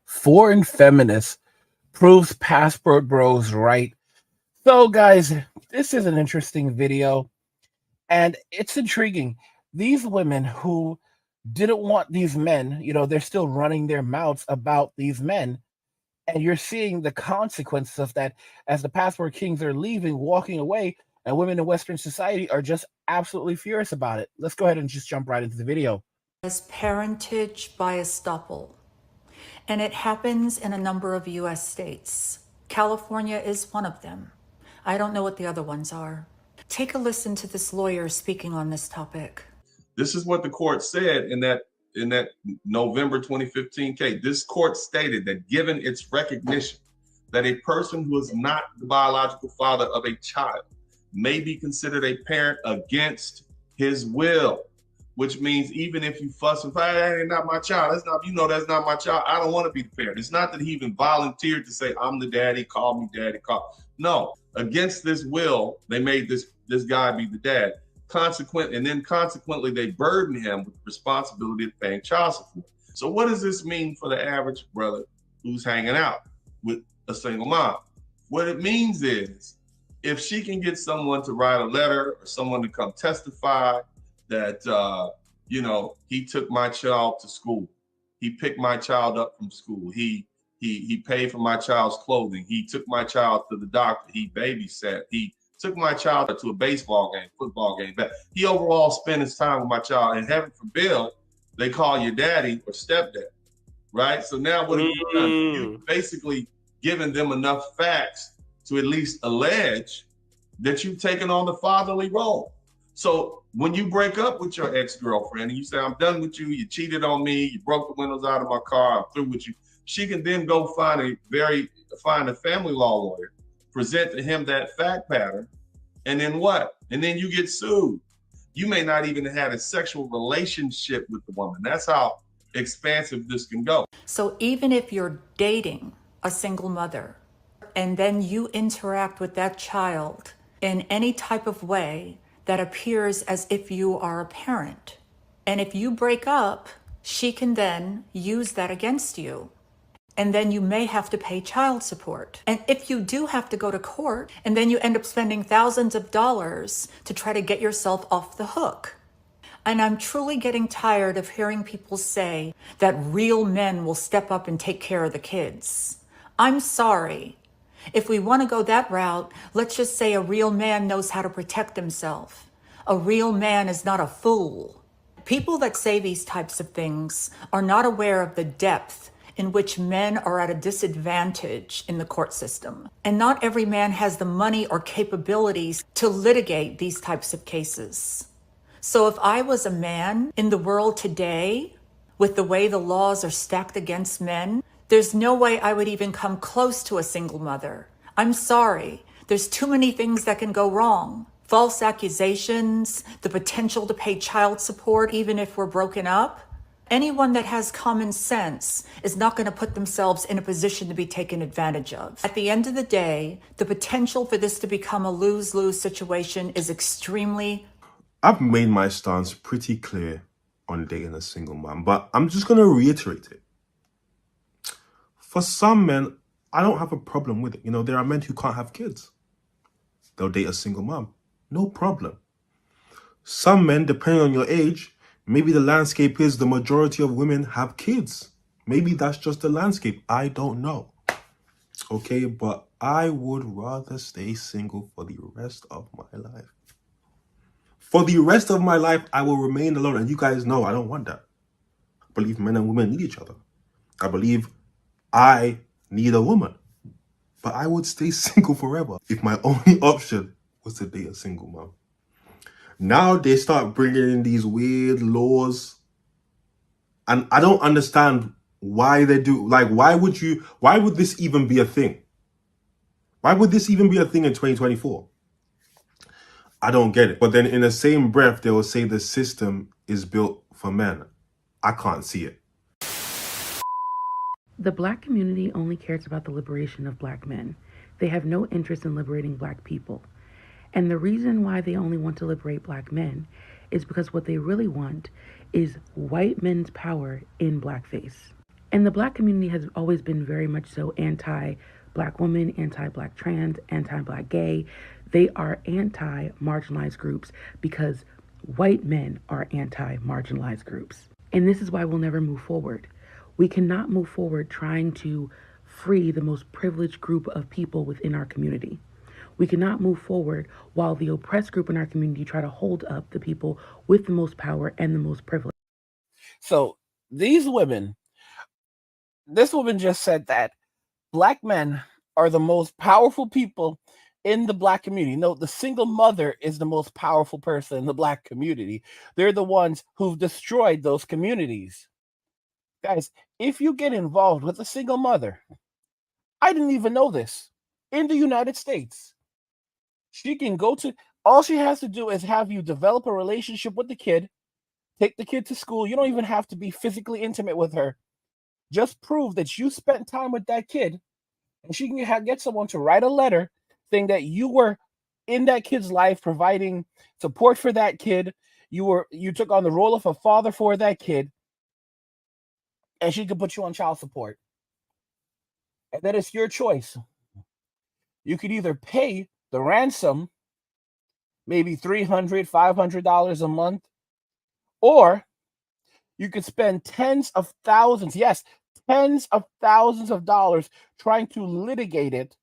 Foreign feminist proves passport bros right. So, guys, this is an interesting video and it's intriguing. These women who didn't want these men, they're still running their mouths about these men. And you're seeing the consequences of that as the passport kings are leaving, walking away, and women in Western society are just absolutely furious about it. Let's go ahead and just jump right into the video. As parentage by estoppel, and it happens in a number of US states. California is one of them. I don't know what the other ones are. Take a listen to this lawyer speaking on this topic. This is what the court said in that November 2015 case. This court stated that given its recognition that a person who is not the biological father of a child may be considered a parent against his will, which means even if you fuss and fight, that ain't not my child. That's not my child. I don't want to be the parent. It's not that he even volunteered to say, I'm the daddy, call me daddy, No, against this will, they made this guy be the dad. Consequently, they burden him with the responsibility of paying child support. So what does this mean for the average brother who's hanging out with a single mom? What it means is if she can get someone to write a letter or someone to come testify that, he took my child to school. He picked my child up from school. He paid for my child's clothing. He took my child to the doctor. He babysat. He took my child to a baseball game, football game. But he overall spent his time with my child. And heaven forbid, they call you daddy or stepdad, right? So now what have you done? You've basically given them enough facts to at least allege that you've taken on the fatherly role. So when you break up with your ex-girlfriend and you say, I'm done with you, you cheated on me, you broke the windows out of my car, I'm through with you, she can then go find a family law lawyer, present to him that fact pattern, and then what? And then you get sued. You may not even have had a sexual relationship with the woman. That's how expansive this can go. So even if you're dating a single mother and then you interact with that child in any type of way that appears as if you are a parent, and if you break up, she can then use that against you. And then you may have to pay child support. And if you do have to go to court, and then you end up spending thousands of dollars to try to get yourself off the hook. And I'm truly getting tired of hearing people say that real men will step up and take care of the kids. I'm sorry. If we want to go that route, let's just say a real man knows how to protect himself. A real man is not a fool. People that say these types of things are not aware of the depth in which men are at a disadvantage in the court system. And not every man has the money or capabilities to litigate these types of cases. So if I was a man in the world today, with the way the laws are stacked against men, there's no way I would even come close to a single mother. I'm sorry. There's too many things that can go wrong. False accusations, the potential to pay child support even if we're broken up. Anyone that has common sense is not going to put themselves in a position to be taken advantage of. At the end of the day, the potential for this to become a lose-lose situation is extremely... I've made my stance pretty clear on dating a single mom, but I'm just going to reiterate it. For some men, I don't have a problem with it. There are men who can't have kids. They'll date a single mom. No problem. Some men, depending on your age, maybe the landscape is the majority of women have kids. Maybe that's just the landscape. I don't know. Okay, but I would rather stay single for the rest of my life. For the rest of my life, I will remain alone. And you guys know I don't want that. I believe men and women need each other. I believe I need a woman. But I would stay single forever if my only option was to date a single mom. Now they start bringing in these weird laws. And I don't understand why they do. Like, why would this even be a thing? Why would this even be a thing in 2024? I don't get it. But then in the same breath, they will say the system is built for men. I can't see it. The Black community only cares about the liberation of Black men. They have no interest in liberating Black people. And the reason why they only want to liberate Black men is because what they really want is white men's power in blackface. And the black community has always been very much so anti-black woman, anti-black trans, anti-black gay. They are anti-marginalized groups because white men are anti-marginalized groups. And this is why we'll never move forward. We cannot move forward trying to free the most privileged group of people within our community. We cannot move forward while the oppressed group in our community try to hold up the people with the most power and the most privilege. So these women, this woman just said that black men are the most powerful people in the black community. No, the single mother is the most powerful person in the black community. They're the ones who've destroyed those communities. Guys, if you get involved with a single mother, I didn't even know this, in the United States, she can go to, all she has to do is have you develop a relationship with the kid, take the kid to school. You don't even have to be physically intimate with her. Just prove that you spent time with that kid, and she can get someone to write a letter saying that you were in that kid's life, providing support for that kid. You took on the role of a father for that kid, and she could put you on child support. And that is your choice. You could either pay the ransom, maybe $300, $500 a month, or you could spend tens of thousands, yes, tens of thousands of dollars trying to litigate it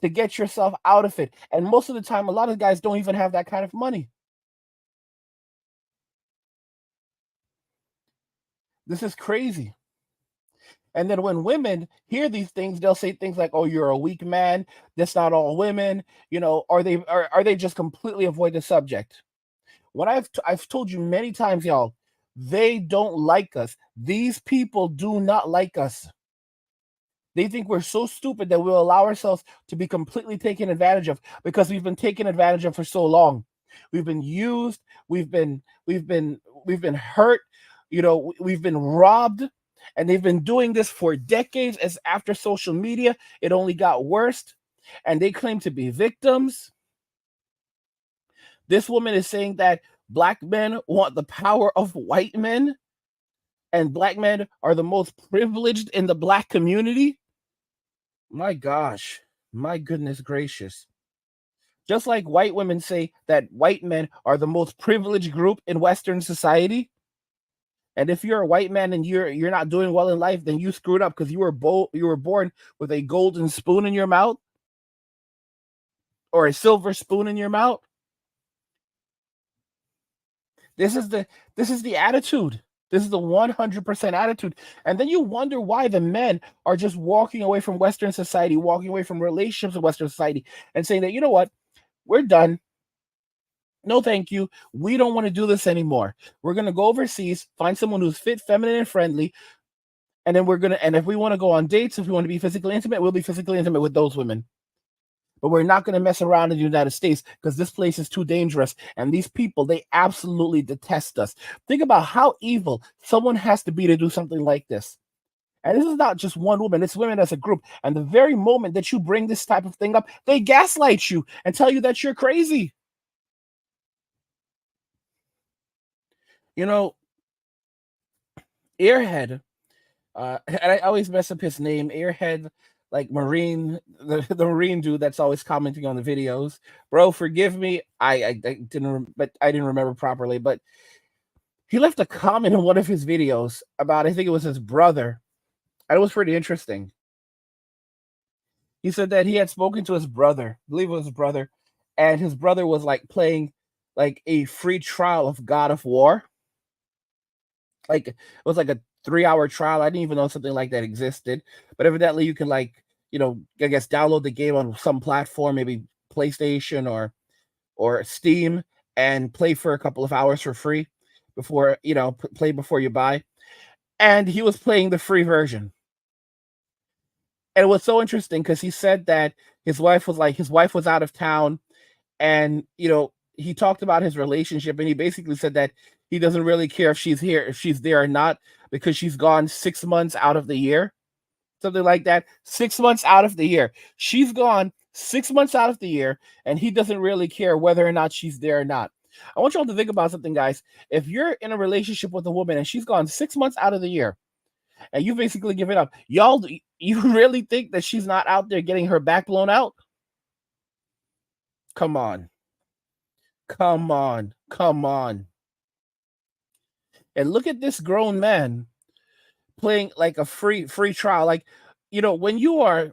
to get yourself out of it. And most of the time, a lot of guys don't even have that kind of money. This is crazy. And then when women hear these things, they'll say things like, "Oh, you're a weak man. That's not all women." Are they just completely avoid the subject? What I've told you many times, y'all, they don't like us. These people do not like us. They think we're so stupid that we'll allow ourselves to be completely taken advantage of because we've been taken advantage of for so long. We've been used. We've been hurt. We've been robbed, and they've been doing this for decades. As after social media, it only got worse, and they claim to be victims. This woman is saying that black men want the power of white men, and black men are the most privileged in the black community. My gosh, my goodness gracious. Just like white women say that white men are the most privileged group in Western society. And if you're a white man and you're not doing well in life, then you screwed up because you were born with a golden spoon in your mouth or a silver spoon in your mouth. This is the attitude. This is the 100% attitude. And then you wonder why the men are just walking away from Western society, walking away from relationships with Western society, and saying that, you know what, we're done. No, thank you. We don't want to do this anymore. We're going to go overseas, find someone who's fit, feminine, and friendly. And then and if we want to go on dates, if we want to be physically intimate, we'll be physically intimate with those women. But we're not going to mess around in the United States because this place is too dangerous. And these people, they absolutely detest us. Think about how evil someone has to be to do something like this. And this is not just one woman, it's women as a group. And the very moment that you bring this type of thing up, they gaslight you and tell you that you're crazy. Airhead, and I always mess up his name, Airhead, like Marine, the Marine dude that's always commenting on the videos. Bro, forgive me. I didn't remember properly, but he left a comment in one of his videos about, I think it was his brother. And it was pretty interesting. He said that he had spoken to his brother, I believe it was his brother, and his brother was like playing like a free trial of God of War. Like it was like a 3-hour trial. I didn't even know something like that existed. But evidently you can I guess download the game on some platform, maybe PlayStation or Steam, and play for a couple of hours for free before, play before you buy. And he was playing the free version. And it was so interesting because he said that his wife was out of town, and he talked about his relationship, and he basically said that he doesn't really care if she's there or not, because she's gone 6 months out of the year, something like that. 6 months out of the year, she's gone 6 months out of the year, and he doesn't really care whether or not she's there or not. I want you all to think about something, guys. If you're in a relationship with a woman and she's gone 6 months out of the year, and you basically give it up. Y'all, you really think that she's not out there getting her back blown out? Come on. Come on. Come on. And look at this grown man playing like a free trial. Like, you know, when you are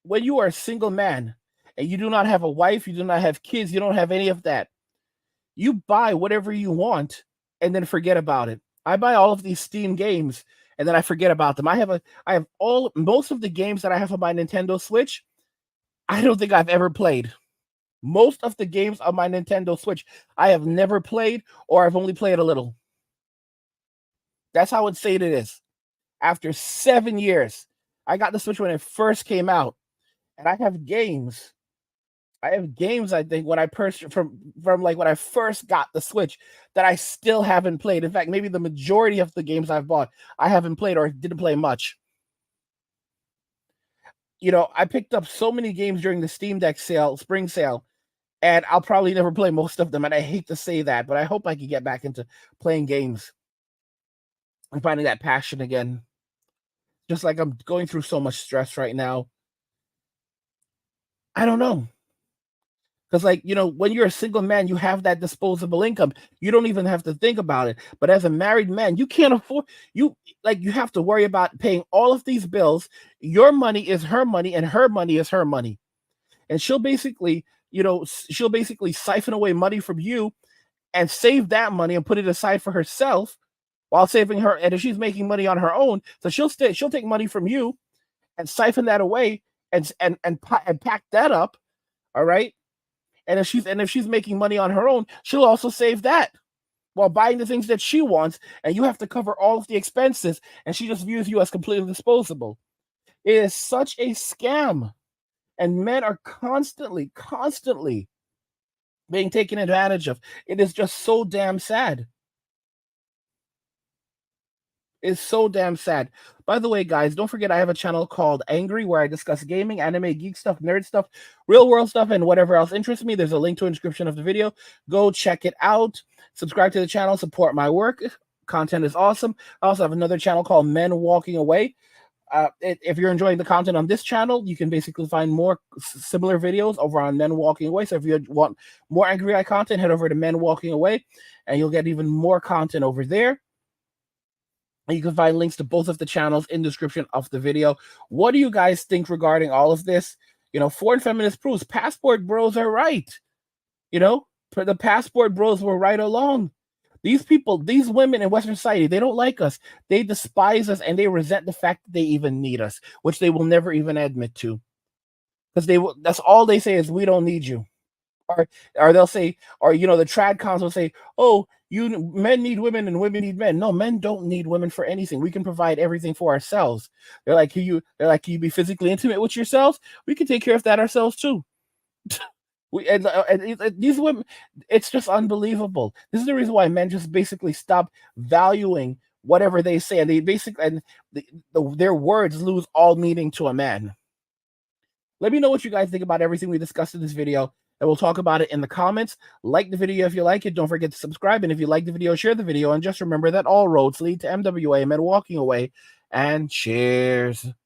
a single man and you do not have a wife, you do not have kids, you don't have any of that. You buy whatever you want and then forget about it. I buy all of these Steam games and then I forget about them. I have most of the games that I have on my Nintendo Switch, I don't think I've ever played. Most of the games on my Nintendo Switch, I have never played, or I've only played a little. That's how insane it is. After 7 years, I got the Switch when it first came out, and I have games. I think when I from like when I first got the Switch that I still haven't played. In fact, maybe the majority of the games I've bought I haven't played or didn't play much. You know, I picked up so many games during the Steam Deck sale, spring sale, and I'll probably never play most of them. And I hate to say that, but I hope I can get back into playing games and finding that passion again. Just like I'm going through so much stress right now. I don't know. Because, like, you know, when you're a single man, you have that disposable income. You don't even have to think about it. But as a married man, you can't afford, you have to worry about paying all of these bills. Your money is her money, and her money is her money. And she'll basically siphon away money from you and save that money and put it aside for herself while saving her. And if she's making money on her own, so she'll take money from you and siphon that away and pack that up. All right. And if she's making money on her own, she'll also save that while buying the things that she wants, and you have to cover all of the expenses, and she just views you as completely disposable. It is such a scam, and men are constantly being taken advantage of. It is just so damn sad. It's so damn sad. By the way, guys, don't forget I have a channel called Angry where I discuss gaming, anime, geek stuff, nerd stuff, real world stuff, and whatever else interests me. There's a link to a description of the video. Go check it out. Subscribe to the channel. Support my work. Content is awesome. I also have another channel called Men Walking Away. If you're enjoying the content on this channel, you can basically find more similar videos over on Men Walking Away. So if you want more Angry Eye content, head over to Men Walking Away, and you'll get even more content over there. And you can find links to both of the channels in the description of the video. What do you guys think regarding all of this? You know, foreign feminist proves passport bros are right. You know, the passport bros were right along. These people, these women in Western society, they don't like us. They despise us, and they resent the fact that they even need us, which they will never even admit to. Because that's all they say is, we don't need you. Or they'll say, or, you know, the trad cons will say, oh, men need women and women need men. No, men don't need women for anything. We can provide everything for ourselves. They're like, can you be physically intimate with yourselves? We can take care of that ourselves too. These women, it's just unbelievable. This is the reason why men just basically stop valuing whatever they say, and their words lose all meaning to a man. Let me know what you guys think about everything we discussed in this video, and we'll talk about it in the comments. Like the video if you like it. Don't forget to subscribe, and if you like the video, share the video, and just remember that all roads lead to MWA, Men Walking Away, and cheers.